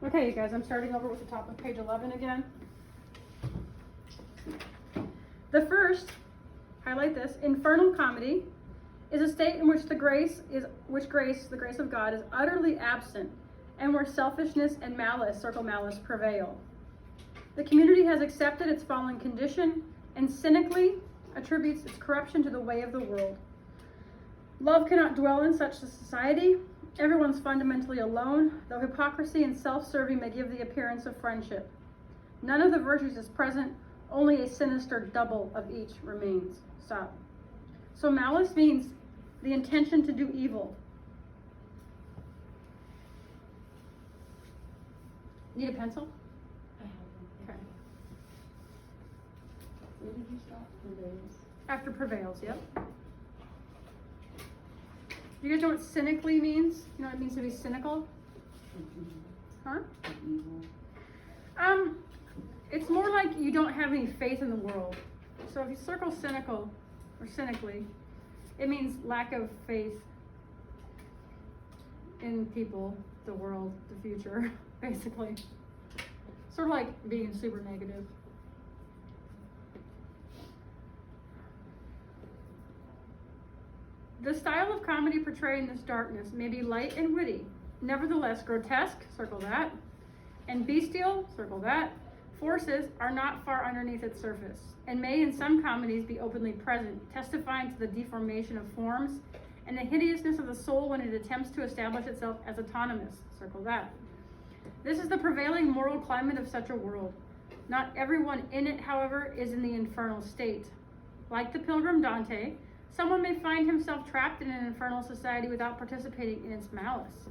Okay, you guys, I'm starting over with the top of page 11 again. The first, highlight this, infernal comedy is a state in which the grace, the grace of God, is utterly absent, and where selfishness and malice, circle malice, prevail. The community has accepted its fallen condition and cynically attributes its corruption to the way of the world. Love cannot dwell in such a society. Everyone's fundamentally alone, though hypocrisy and self-serving may give the appearance of friendship. None of the virtues is present, only a sinister double of each remains. Stop. So malice means the intention to do evil. Need a pencil? I have one. Okay. Where did you stop? Prevails. After prevails, yep. Do you guys know what cynically means? You know what it means to be cynical? Huh? Evil. It's more like you don't have any faith in the world. So if you circle cynical or cynically, it means lack of faith in people, the world, the future, basically. Sort of like being super negative. The style of comedy portraying this darkness may be light and witty, nevertheless grotesque, circle that, and bestial, circle that, forces are not far underneath its surface, and may in some comedies be openly present, testifying to the deformation of forms and the hideousness of the soul when it attempts to establish itself as autonomous, circle that. This is the prevailing moral climate of such a world. Not everyone in it, however, is in the infernal state. Like the pilgrim Dante, someone may find himself trapped in an infernal society without participating in its malice.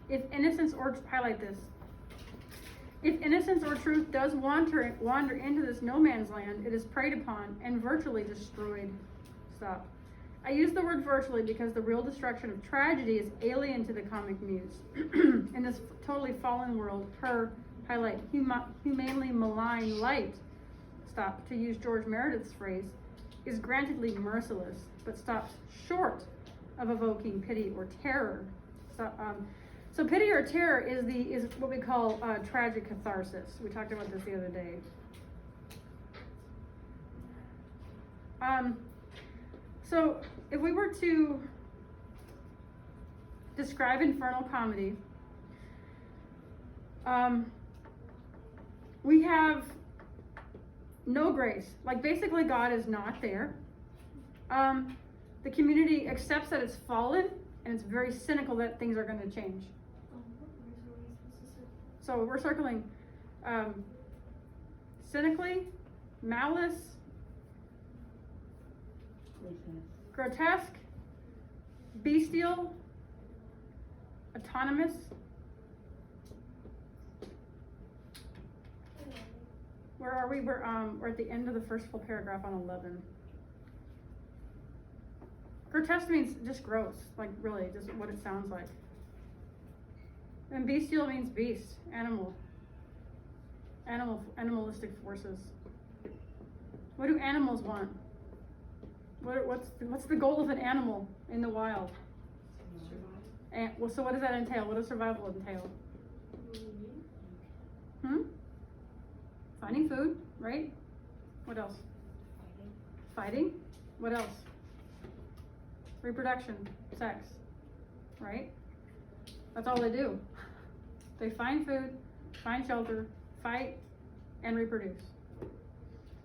If innocence or, highlight this, if innocence or truth does wander into this no man's land, it is preyed upon and virtually destroyed. Stop. I use the word virtually because the real destruction of tragedy is alien to the comic muse. In this totally fallen world, her, highlight, humanely malign light, stop, to use George Meredith's phrase, is grantedly merciless, but stops short of evoking pity or terror. So pity or terror is what we call tragic catharsis. We talked about this the other day. So if we were to describe infernal comedy, we have no grace. Like basically God is not there. The community accepts that it's fallen and it's very cynical that things are going to change. So we're circling cynically, malice, grotesque, bestial, autonomous. Where are we? We're at the end of the first full paragraph on 11. Grotesque means just gross, like really, just what it sounds like. And bestial means beast, animalistic forces. What do animals want? What's the goal of an animal in the wild? And, well, so what does that entail? What does survival entail? Finding food, right? What else? Fighting. What else? Reproduction, sex, right? That's all they do. They find food, find shelter, fight, and reproduce.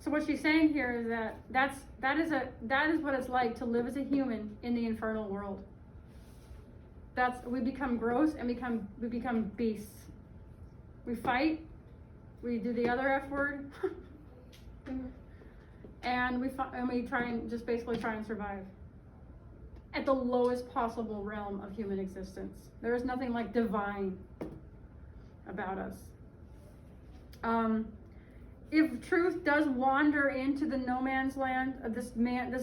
So what she's saying here is that is what it's like to live as a human in the infernal world. We become gross and we become beasts. We fight, we do the other F word, and we try and just basically try and survive at the lowest possible realm of human existence. There is nothing like divine about us. If truth does wander into the no man's land of this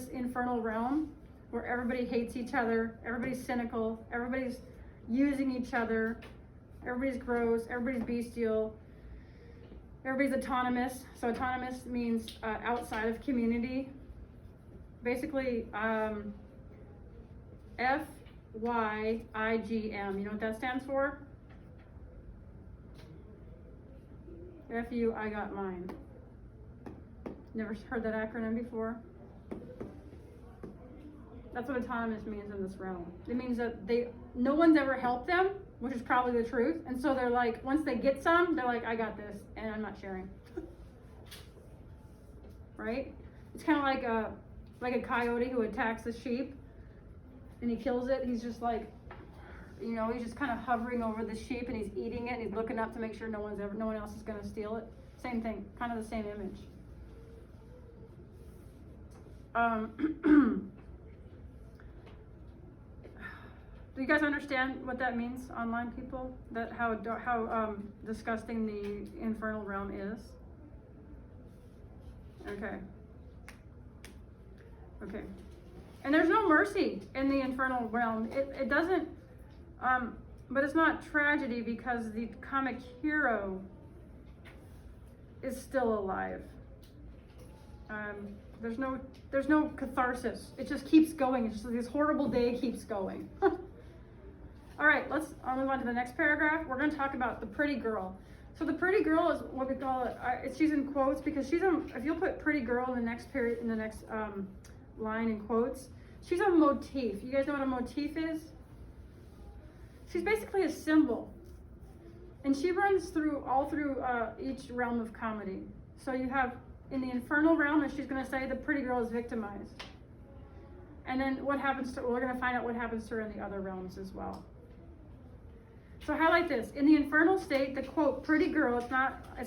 infernal realm, where everybody hates each other, everybody's cynical, everybody's using each other, everybody's gross, everybody's bestial, everybody's autonomous. So autonomous means outside of community. Basically, FYIGM. You know what that stands for? F you, I got mine. Never heard that acronym before? That's what autonomous means in this realm. It means that no one's ever helped them, which is probably the truth. And so they're like, once they get some, they're like, I got this, and I'm not sharing. Right? It's kind of like a coyote who attacks the sheep, and he kills it. He's just like, he's just kind of hovering over the sheep, and he's eating it, and he's looking up to make sure no one else is going to steal it. Same thing, kind of the same image. Do you guys understand what that means, online people? That how disgusting the infernal realm is? Okay. And there's no mercy in the infernal realm. It doesn't, but it's not tragedy because the comic hero is still alive. There's no catharsis. It just keeps going. It's just this horrible day keeps going. All right, I'll move on to the next paragraph. We're going to talk about the pretty girl. So the pretty girl is what we call it. She's in quotes because if you'll put pretty girl in the next line in quotes, she's a motif. You guys know what a motif is? She's basically a symbol, and she runs all through each realm of comedy. So you have in the infernal realm, as she's going to say, the pretty girl is victimized, and then we're going to find out what happens to her in the other realms as well. So highlight this. In the infernal state, the quote, pretty girl, it's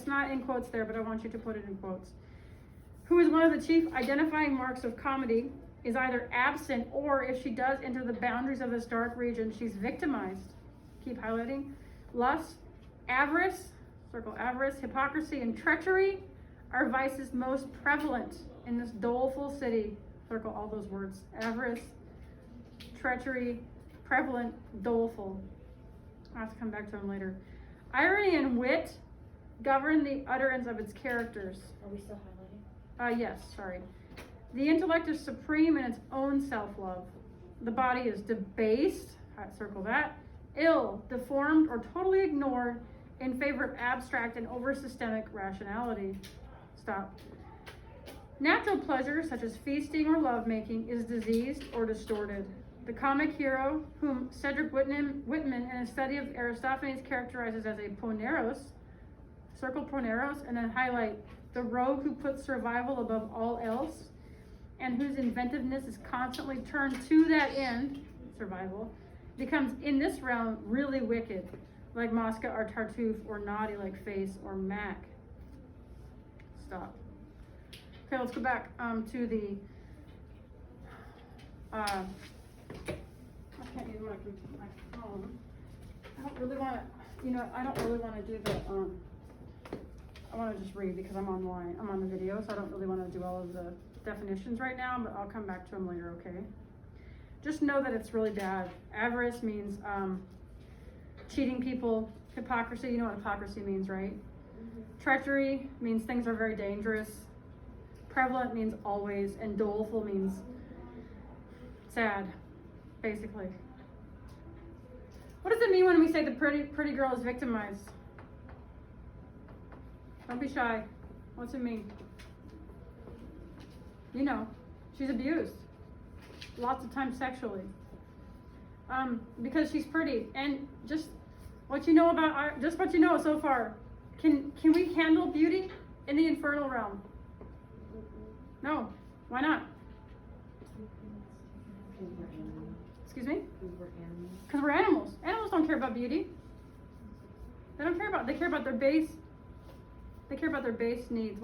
not in quotes there, but I want you to put it in quotes, who is one of the chief identifying marks of comedy, is either absent or, if she does enter the boundaries of this dark region, she's victimized. Keep highlighting. Lust, avarice, circle avarice, hypocrisy, and treachery are vices most prevalent in this doleful city. Circle all those words. Avarice, treachery, prevalent, doleful. I'll have to come back to them later. Irony and wit govern the utterance of its characters. Are we still highlighting? Yes, sorry. The intellect is supreme in its own self-love. The body is debased, circle that, ill, deformed, or totally ignored in favor of abstract and over-systemic rationality. Stop. Natural pleasure, such as feasting or lovemaking, is diseased or distorted. The comic hero, whom Cedric Whitman in his study of Aristophanes characterizes as a poneros, circle poneros, and then highlight the rogue who puts survival above all else, and whose inventiveness is constantly turned to that end, survival, becomes in this realm really wicked, like Mosca or Tartuffe, or naughty like Face or Mac. Stop. Okay, let's go back to the. I can't use my phone. I don't really want to. I don't really want to do the. I want to just read because I'm online. I'm on the video, so I don't really want to do all of the definitions right now, but I'll come back to them later, okay? Just know that it's really bad. Avarice means cheating people. Hypocrisy, you know what hypocrisy means, right? Mm-hmm. Treachery means things are very dangerous. Prevalent means always, and doleful means sad, basically. What does it mean when we say the pretty girl is victimized? Don't be shy. What's it mean? She's abused. Lots of times sexually. Because she's pretty. And just what you know so far. Can we handle beauty in the infernal realm? No. Why not? Excuse me? Because we're animals. Animals don't care about beauty. They care about their base. They care about their base needs.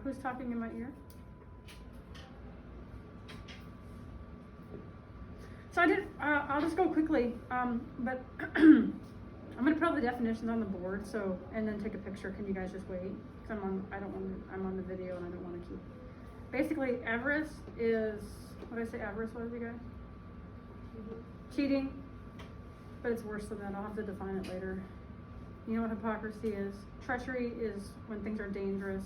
Who's talking in my ear? So I'll just go quickly, but I'm gonna put all the definitions on the board, and then take a picture. Can you guys just wait? Because I'm on the video and I don't want to keep. Basically, avarice is, what did I say avarice was, you guys? Mm-hmm. Cheating, but it's worse than that. I'll have to define it later. You know what hypocrisy is? Treachery is when things are dangerous.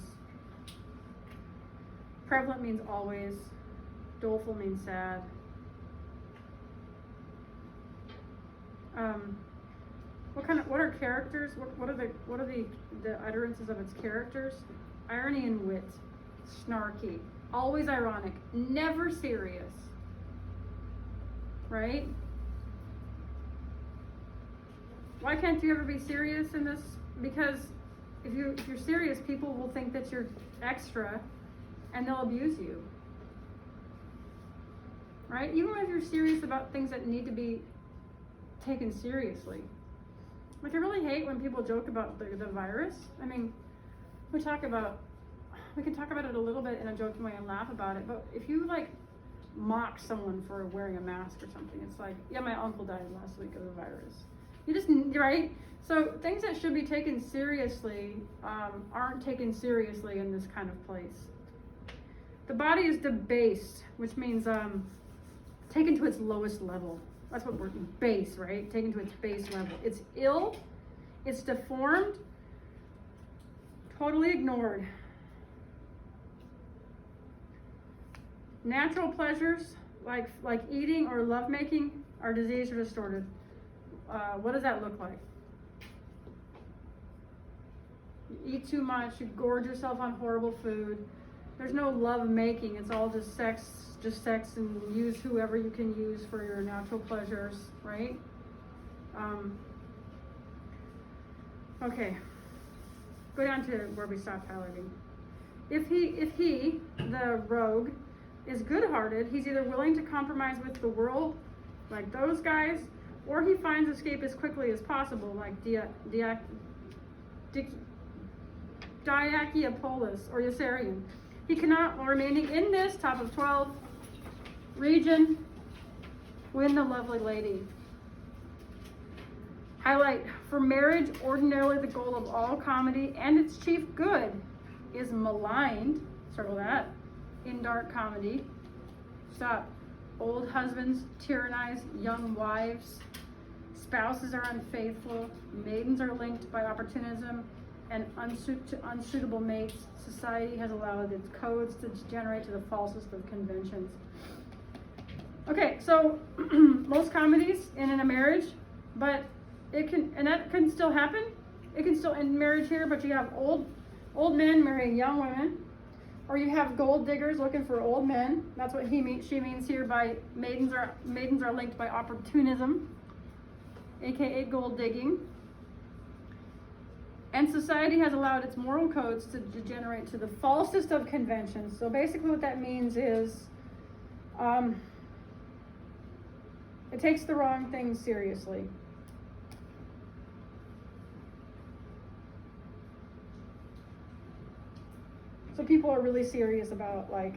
Prevalent means always. Doleful means sad. what are characters? What are the utterances of its characters? Irony and wit, snarky, always ironic, never serious. Right? Why can't you ever be serious in this? Because if you're serious, people will think that you're extra and they'll abuse you. Right? Even if you're serious about things that need to be taken seriously. Like, I really hate when people joke about the virus. I mean, we can talk about it a little bit in a joking way and laugh about it, but if you like mock someone for wearing a mask or something, it's like, yeah, my uncle died last week of the virus. You just, right? So things that should be taken seriously aren't taken seriously in this kind of place. The body is debased, which means taken to its lowest level. That's what we're base, right? Taken to its base level. It's ill, it's deformed, totally ignored. Natural pleasures like eating or lovemaking are diseased or distorted. What does that look like? You eat too much, you gorge yourself on horrible food. There's no love making, it's all just sex, and use whoever you can use for your natural pleasures, right? Okay, go down to where we stopped highlighting. If he, the rogue, is good-hearted, he's either willing to compromise with the world, like those guys, or he finds escape as quickly as possible, like Diakiopoulos or Yossarian. He cannot, while remaining in this top of 12 region, win the lovely lady. Highlight, for marriage, ordinarily the goal of all comedy and its chief good is maligned, circle that, in dark comedy. Stop. Old husbands tyrannize young wives. Spouses are unfaithful. Maidens are linked by opportunism and unsuitable mates. Society has allowed its codes to degenerate to the falsest of conventions. Okay, so most comedies end in a marriage, but that can still happen. It can still end marriage here, but you have old men marrying young women, or you have gold diggers looking for old men. That's what she means here by maidens are linked by opportunism, aka gold digging. And society has allowed its moral codes to degenerate to the falsest of conventions. So basically what that means is it takes the wrong things seriously. So people are really serious about like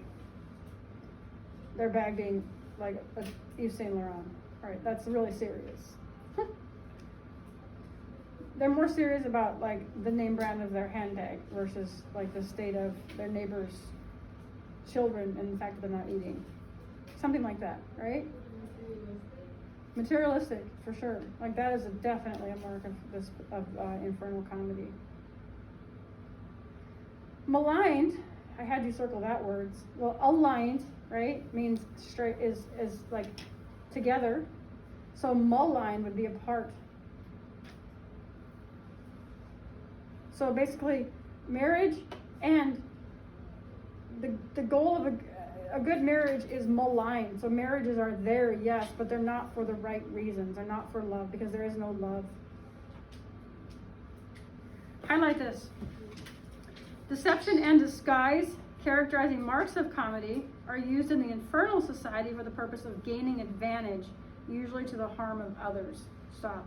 their bag being like a Yves Saint Laurent. All right, that's really serious. They're more serious about like the name brand of their handbag versus like the state of their neighbor's children and the fact that they're not eating. Something like that, right? Materialistic, for sure. Like that is definitely a mark of infernal comedy. Maligned, I had you circle that word. Well, aligned, right, means straight is like together. So maligned would be apart. So basically, marriage and the goal of a good marriage is maligned. So marriages are there, yes, but they're not for the right reasons. They're not for love because there is no love. Highlight this. Deception and disguise, characterizing marks of comedy, are used in the infernal society for the purpose of gaining advantage, usually to the harm of others. Stop.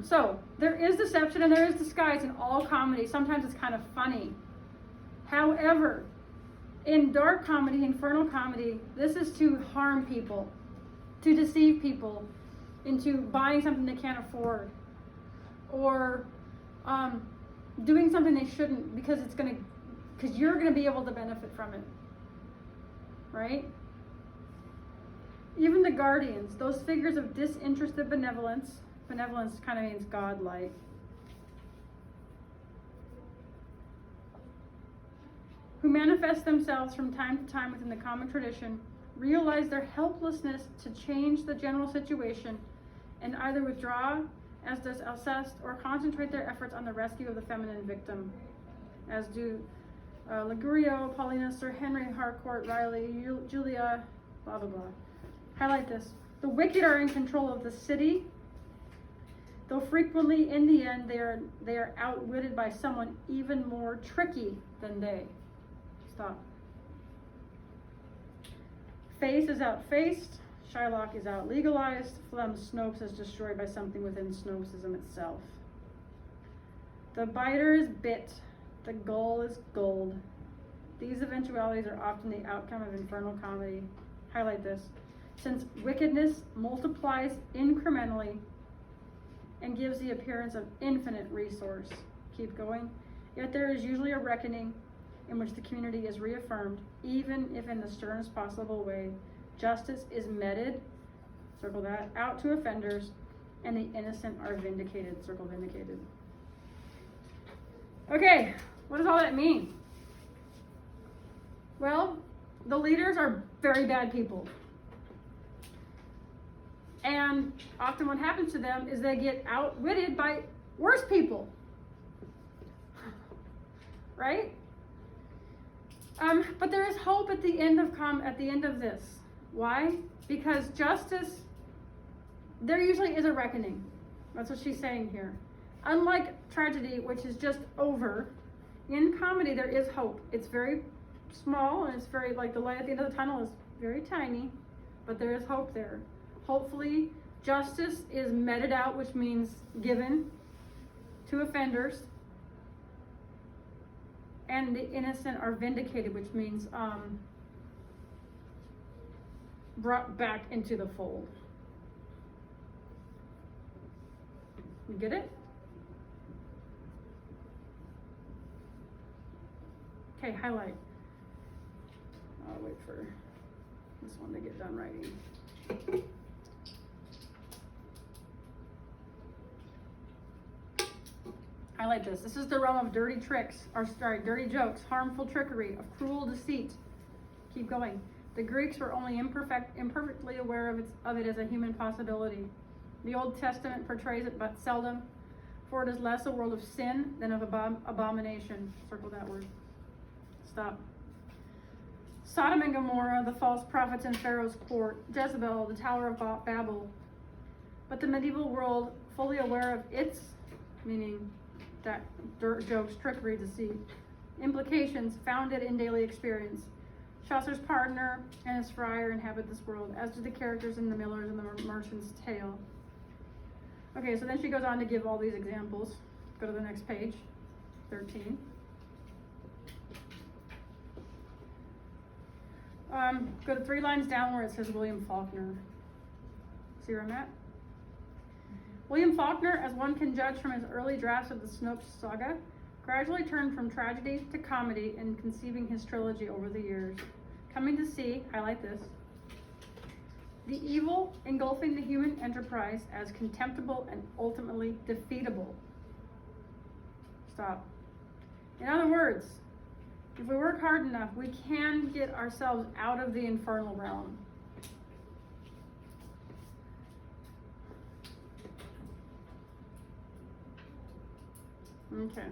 So, there is deception and there is disguise in all comedy. Sometimes it's kind of funny. However, in dark comedy, infernal comedy, this is to harm people, to deceive people into buying something they can't afford, or doing something they shouldn't because you're gonna be able to benefit from it, right? Even the guardians, those figures of disinterested benevolence kind of means godlike, who manifest themselves from time to time within the comic tradition, realize their helplessness to change the general situation, and either withdraw, as does Alceste, or concentrate their efforts on the rescue of the feminine victim, as do Ligurio, Paulina, Sir Henry, Harcourt, Riley, Julia, blah, blah, blah. Highlight this. The wicked are in control of the city, though frequently in the end they are outwitted by someone even more tricky than they. Stop. Face is outfaced, Shylock is out-legalized, Flem Snopes is destroyed by something within Snopesism itself. The biter is bit, the gull is gold. These eventualities are often the outcome of infernal comedy. Highlight this. Since wickedness multiplies incrementally and gives the appearance of infinite resource. Keep going. Yet there is usually a reckoning in which the community is reaffirmed, even if in the sternest possible way. Justice is meted, circle that, out to offenders, and the innocent are vindicated, circle vindicated. Okay, what does all that mean? Well, the leaders are very bad people. And often what happens to them is they get outwitted by worse people. Right? But there is hope at the end of this. Why? Because justice, there usually is a reckoning. That's what she's saying here. Unlike tragedy, which is just over, in comedy there is hope. It's very small and it's very, like, the light at the end of the tunnel is very tiny, but there is hope there. Hopefully justice is meted out, which means given to offenders, and the innocent are vindicated, which means brought back into the fold. You get it? Okay, highlight. I'll wait for this one to get done writing. Highlight this. This is the realm of dirty dirty jokes, harmful trickery, of cruel deceit. Keep going. The Greeks were only imperfectly aware of it as a human possibility. The Old Testament portrays it but seldom, for it is less a world of sin than of abomination. Circle that word. Stop. Sodom and Gomorrah, the false prophets in Pharaoh's court, Jezebel, the Tower of Babel. But the medieval world, fully aware of its, meaning that dirt jokes, trickery, deceit, implications founded in daily experience. Chaucer's partner and his friar inhabit this world, as do the characters in the Miller's and the Merchant's Tale. Okay, so then she goes on to give all these examples. Go to the next page, 13. Go to 3 lines down where it says William Faulkner. See where I'm at? William Faulkner, as one can judge from his early drafts of the Snopes saga, gradually turned from tragedy to comedy in conceiving his trilogy over the years. Coming to see, highlight this, the evil engulfing the human enterprise as contemptible and ultimately defeatable. Stop. In other words, if we work hard enough, we can get ourselves out of the infernal realm. Okay.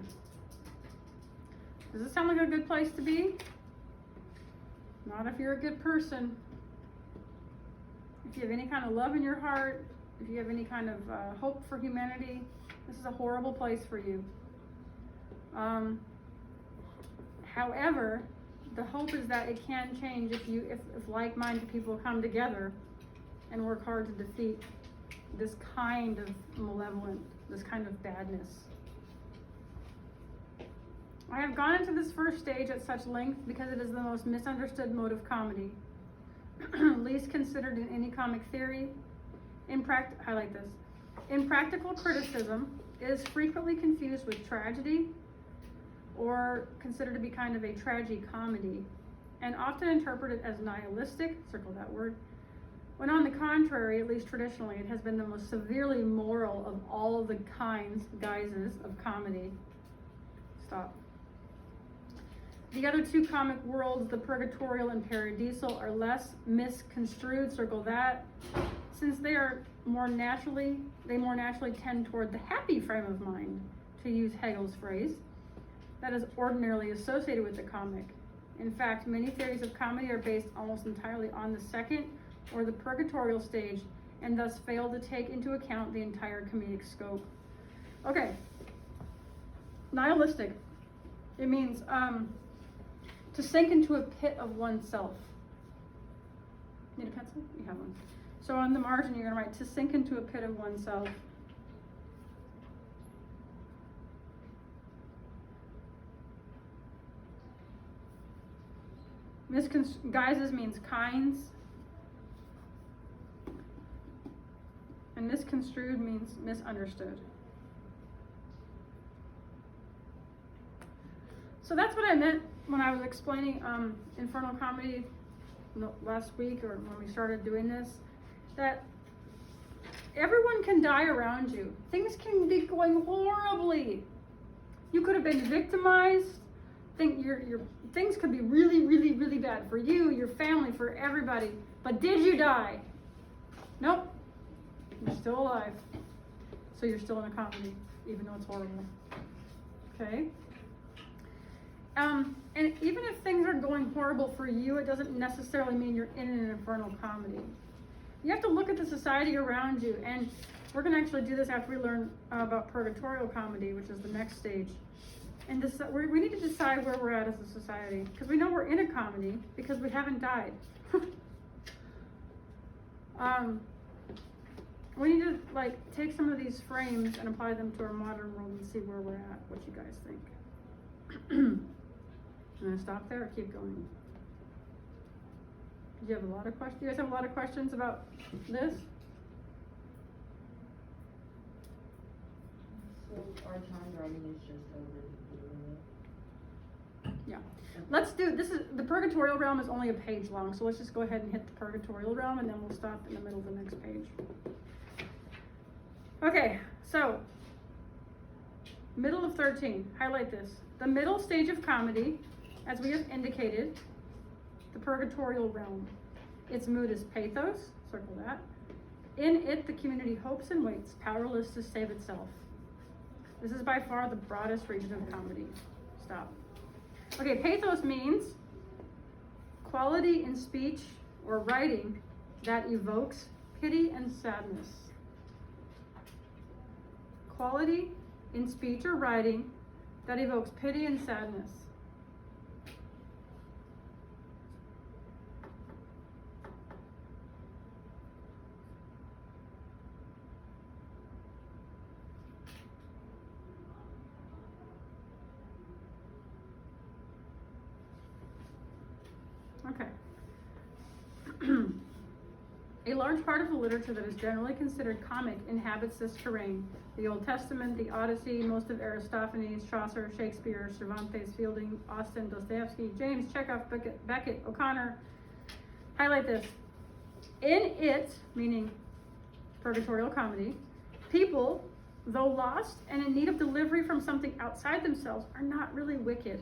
Does this sound like a good place to be? Not if you're a good person. If you have any kind of love in your heart, if you have any kind of hope for humanity, this is a horrible place for you. However, the hope is that it can change if like-minded people come together and work hard to defeat this kind of malevolent, this kind of badness. I have gone into this first stage at such length because it is the most misunderstood mode of comedy, least considered in any comic theory. Highlight this. In practical criticism, it is frequently confused with tragedy, or considered to be kind of a tragi-comedy, and often interpreted as nihilistic, circle that word, when on the contrary, at least traditionally, it has been the most severely moral of all of the guises of comedy. Stop. The other two comic worlds, the Purgatorial and Paradisal, are less misconstrued, circle that, since they more naturally tend toward the happy frame of mind, to use Hegel's phrase, that is ordinarily associated with the comic. In fact, many theories of comedy are based almost entirely on the second or the Purgatorial stage, and thus fail to take into account the entire comedic scope. Okay, nihilistic. It means to sink into a pit of oneself. Need a pencil? You have one. So on the margin, you're going to write to sink into a pit of oneself. Guises means kinds. And misconstrued means misunderstood. So that's what I meant when I was explaining Infernal Comedy last week, or when we started doing this, that everyone can die around you. Things can be going horribly. You could have been victimized. Things could be really, really, really bad for you, your family, for everybody. But did you die? Nope. You're still alive. So you're still in a comedy, even though it's horrible. Okay? And even if things are going horrible for you, it doesn't necessarily mean you're in an infernal comedy. You have to look at the society around you, and we're going to actually do this after we learn about purgatorial comedy, which is the next stage. And we need to decide where we're at as a society, because we know we're in a comedy because we haven't died. We need to take some of these frames and apply them to our modern world and see where we're at. What you guys think? I'm gonna stop there or keep going? Do you have a lot of questions? You guys have a lot of questions about this? So our time writing is just over the Yeah. Let's do, this is, the purgatorial realm is only a page long, so let's just go ahead and hit the purgatorial realm and then we'll stop in the middle of the next page. Okay, so, middle of 13, highlight this. The middle stage of comedy, as we have indicated, the purgatorial realm. Its mood is pathos, circle that. In it, the community hopes and waits, powerless to save itself. This is by far the broadest region of comedy. Stop. Okay, pathos means quality in speech or writing that evokes pity and sadness. Quality in speech or writing that evokes pity and sadness. Okay. A large part of the literature that is generally considered comic inhabits this terrain. The Old Testament, the Odyssey, most of Aristophanes, Chaucer, Shakespeare, Cervantes, Fielding, Austen, Dostoevsky, James, Chekhov, Beckett, O'Connor. Highlight this. In it, meaning purgatorial comedy, people, though lost and in need of delivery from something outside themselves, are not really wicked.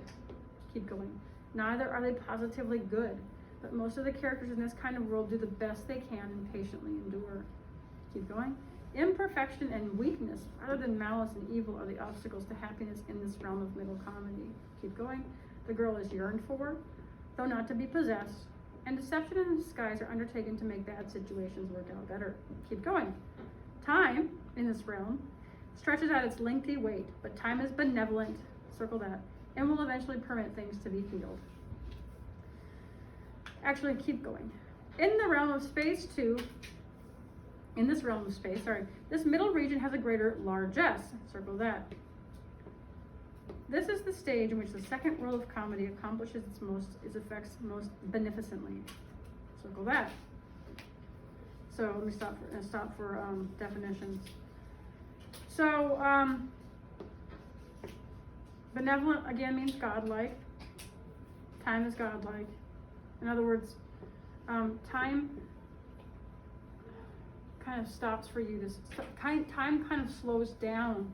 Keep going. Neither are they positively good, but most of the characters in this kind of world do the best they can and patiently endure. Keep going. Imperfection and weakness, rather than malice and evil, are the obstacles to happiness in this realm of middle comedy. Keep going. The girl is yearned for, though not to be possessed, and deception and disguise are undertaken to make bad situations work out better. Keep going. Time, in this realm, stretches out its lengthy wait, but time is benevolent, circle that, and will eventually permit things to be healed. Actually, keep going. In the realm of space too, this middle region has a greater largesse, circle that. This is the stage in which the second world of comedy accomplishes its effects most beneficently, circle that. So let me stop for definitions. So, benevolent again means godlike. Time is godlike. In other words, time kind of stops for you time kind of slows down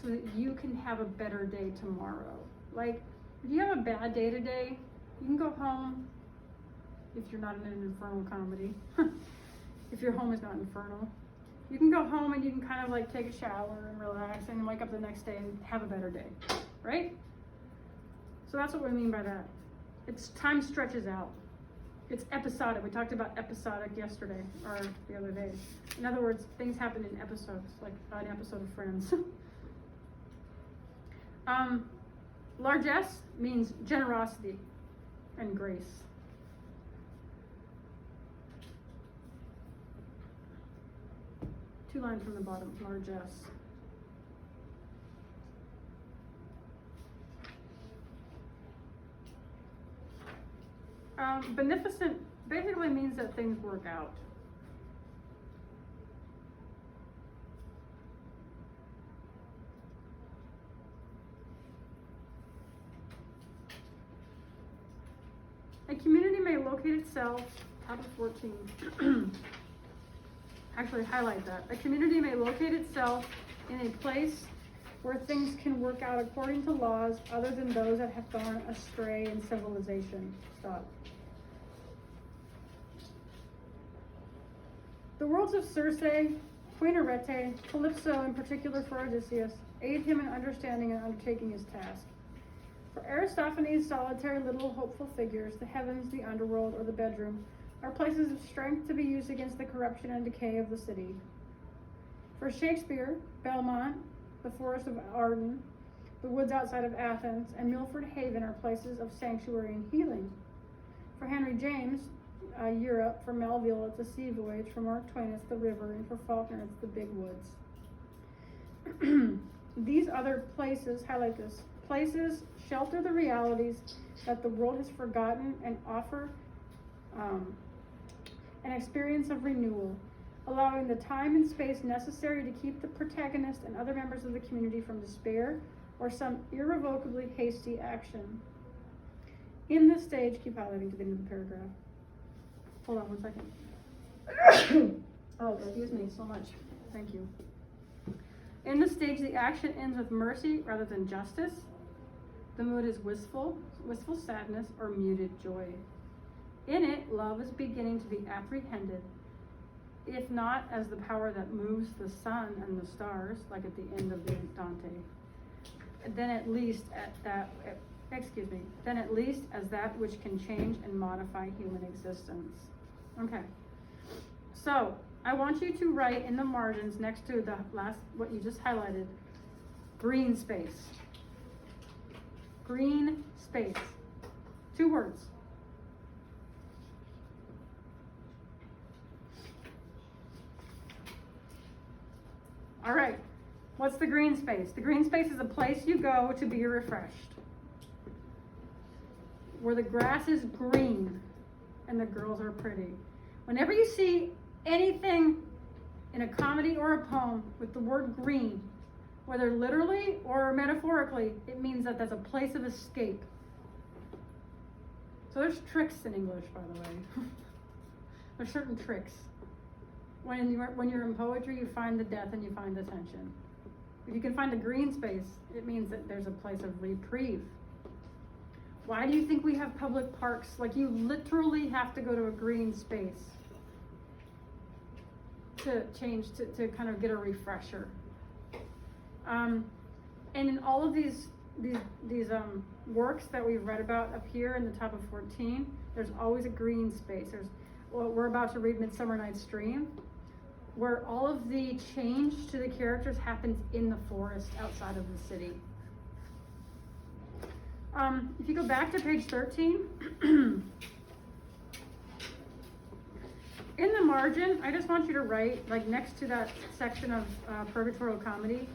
so that you can have a better day tomorrow. Like, If you have a bad day today, you can go home, if you're not in an infernal comedy. If your home is not infernal. You can go home and you can kind of like take a shower and relax and wake up the next day and have a better day, right? So that's what we mean by that. It's time stretches out. It's episodic. We talked about episodic yesterday or the other day. In other words, things happen in episodes, like an episode of Friends. Largesse means generosity and grace. Two lines from the bottom, largesse. Beneficent basically means that things work out. A community may locate itself, top of 14. Actually highlight that. A community may locate itself in a place where things can work out according to laws other than those that have gone astray in civilization. Stop. The worlds of Circe, Queen Arete, Calypso in particular for Odysseus, aid him in understanding and undertaking his task. For Aristophanes' solitary little hopeful figures, the heavens, the underworld, or the bedroom are places of strength to be used against the corruption and decay of the city. For Shakespeare, Belmont, the forest of Arden, the woods outside of Athens, and Milford Haven are places of sanctuary and healing. For Henry James, Europe. For Melville, it's a sea voyage. For Mark Twain, it's the river. And for Faulkner, it's the big woods. These other places, highlight this, places shelter the realities that the world has forgotten and offer an experience of renewal, allowing the time and space necessary to keep the protagonist and other members of the community from despair or some irrevocably hasty action. In this stage, keep highlighting to the end of the paragraph. Hold on 1 second. Oh, excuse me so much. Thank you. In this stage, the action ends with mercy rather than justice. The mood is wistful sadness, or muted joy. In it, love is beginning to be apprehended, if not as the power that moves the sun and the stars, like at the end of the Dante, then at least as that which can change and modify human existence. Okay, so I want you to write in the margins next to the last, what you just highlighted, green space. Green space. 2 words. All right, what's the green space? The green space is a place you go to be refreshed, where the grass is green and the girls are pretty. Whenever you see anything in a comedy or a poem with the word green, whether literally or metaphorically, it means that that's a place of escape. So there's tricks in English, by the way. There's certain tricks. When you're in poetry, you find the death and you find the tension. If you can find a green space, it means that there's a place of reprieve. Why do you think we have public parks? Like, you literally have to go to a green space to change, to kind of get a refresher. And in all of these works that we've read about up here in the top of 14, there's always a green space. We're about to read Midsummer Night's Dream, where all of the change to the characters happens in the forest outside of the city. If you go back to page 13, in the margin, I just want you to write, like next to that section of purgatorial comedy,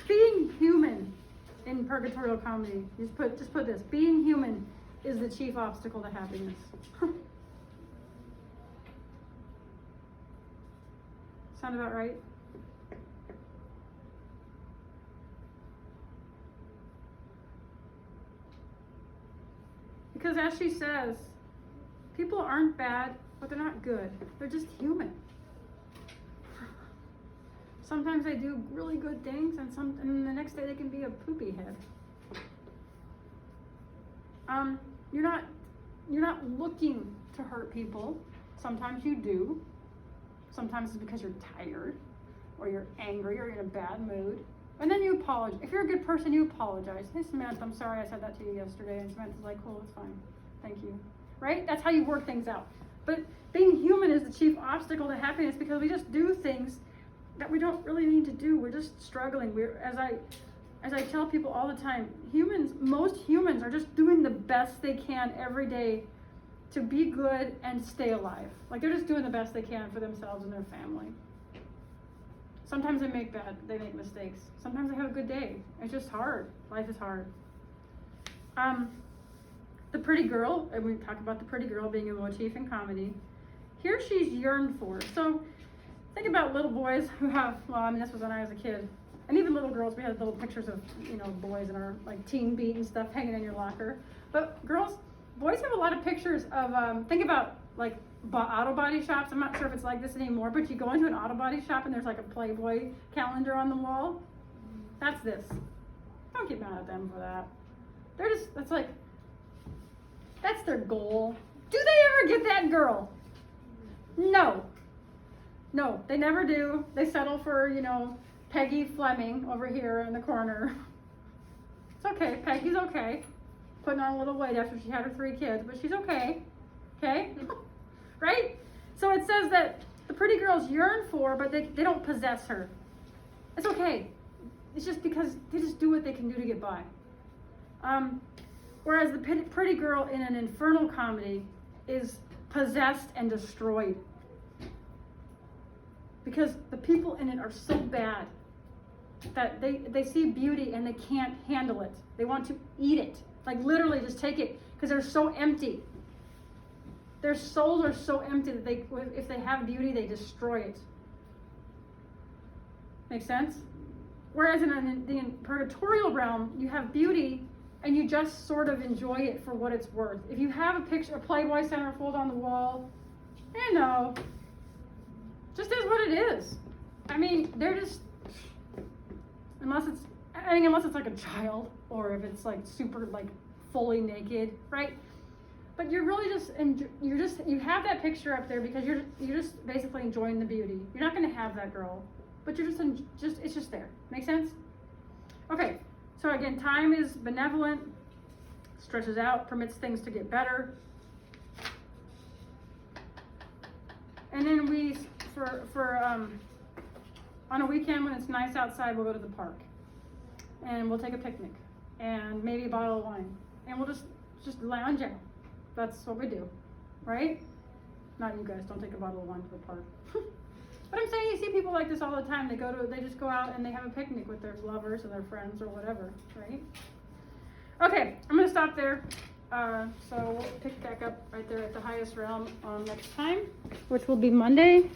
being human in purgatorial comedy. Just put this, being human is the chief obstacle to happiness. Sound about right? Because as she says, people aren't bad, but they're not good. They're just human. Sometimes they do really good things, and the next day they can be a poopy head. You're not looking to hurt people. Sometimes you do. Sometimes it's because you're tired, or you're angry, or you're in a bad mood. And then you apologize. If you're a good person, you apologize. Hey, Samantha, I'm sorry I said that to you yesterday. And Samantha's like, cool, it's fine. Thank you. Right? That's how you work things out. But being human is the chief obstacle to happiness, because we just do things that we don't really need to do. We're just struggling. As I tell people all the time, most humans are just doing the best they can every day to be good and stay alive. Like, they're just doing the best they can for themselves and their family. Sometimes they make mistakes. Sometimes they have a good day. It's just hard. Life is hard. The pretty girl, and we talk about the pretty girl being a motif in comedy. Here she's yearned for. So think about little boys who have, this was when I was a kid. And even little girls, we had little pictures of, boys in our like teen beat and stuff hanging in your locker. But boys have a lot of pictures of, think about like auto body shops. I'm not sure if it's like this anymore, but you go into an auto body shop and there's like a Playboy calendar on the wall. That's this. Don't get mad at them for that. That's their goal. Do they ever get that girl? No, they never do. They settle for, Peggy Fleming over here in the corner. It's okay, Peggy's okay. Putting on a little weight after she had her 3 kids, but she's okay. Okay? Right? So it says that the pretty girls yearn for, but they don't possess her. It's okay. It's just because they just do what they can do to get by. Whereas the pretty girl in an infernal comedy is possessed and destroyed. Because the people in it are so bad that they see beauty and they can't handle it. They want to eat it. Like literally just take it, because they're so empty. Their souls are so empty that if they have beauty, they destroy it. Make sense? Whereas in the purgatorial realm, you have beauty and you just sort of enjoy it for what it's worth. If you have a Playboy centerfold on the wall, just is what it is. They're just, unless it's like a child, or if it's like super like fully naked, right? But you're really you have that picture up there because you're just basically enjoying the beauty. You're not going to have that girl, but you're it's just there. Make sense? Okay. So again, time is benevolent, stretches out, permits things to get better. And then on a weekend when it's nice outside, we'll go to the park. And we'll take a picnic and maybe a bottle of wine. And we'll just lounge out. That's what we do, right? Not you guys, don't take a bottle of wine to the park. But I'm saying you see people like this all the time. They just go out and they have a picnic with their lovers or their friends or whatever, right? Okay, I'm gonna stop there. So we'll pick back up right there at the highest realm next time, which will be Monday.